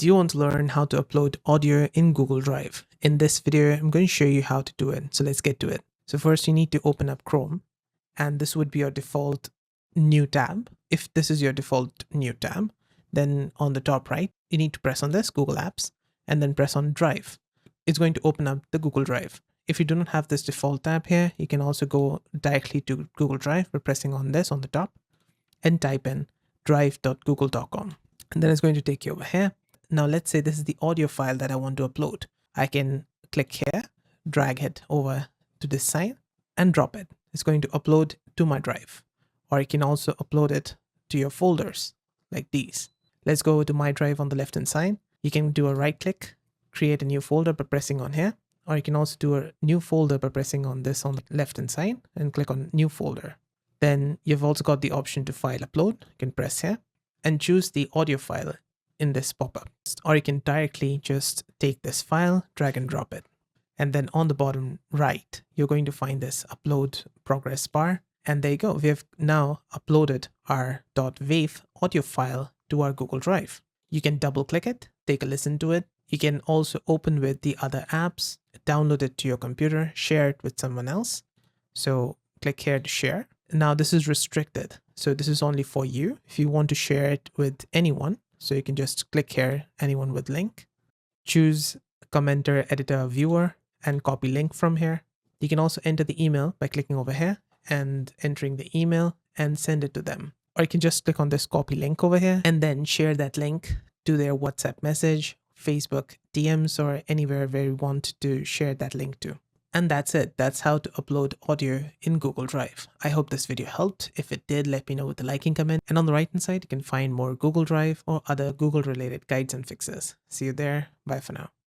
Do you want to learn how to upload audio in Google Drive? In this video, I'm going to show you how to do it. So let's get to it. So first you need to open up Chrome, and this would be your default new tab. If this is your default new tab, then on the top right, you need to press on this Google Apps and then press on Drive. It's going to open up the Google Drive. If you do not have this default tab here, you can also go directly to Google Drive by pressing on this on the top and type in drive.google.com. And then it's going to take you over here. Now let's say this is the audio file that I want to upload. I can click here, drag it over to this side and drop it. It's going to upload to my drive. Or you can also upload it to your folders like these. Let's go to my drive on the left hand side. You can do a right click, create a new folder by pressing on here. Or you can also do a new folder by pressing on this on the left hand side and click on new folder. Then you've also got the option to file upload. You can press here and choose the audio file in this pop-up, or you can directly just take this file, drag and drop it. And then on the bottom right, you're going to find this upload progress bar. And there you go. We have now uploaded our .wav audio file to our Google Drive. You can double click it, take a listen to it. You can also open with the other apps, download it to your computer, share it with someone else. So click here to share. Now this is restricted. So this is only for you. If you want to share it with anyone, so you can just click here, anyone with link, choose commenter, editor, viewer, and copy link from here. You can also enter the email by clicking over here and entering the email and send it to them. Or you can just click on this copy link over here and then share that link to their WhatsApp message, Facebook DMs, or anywhere where you want to share that link to. And that's it. That's how to upload audio in Google Drive. I hope this video helped. If it did, let me know with a liking comment. And on the right hand side, you can find more Google Drive or other Google related guides and fixes. See you there. Bye for now.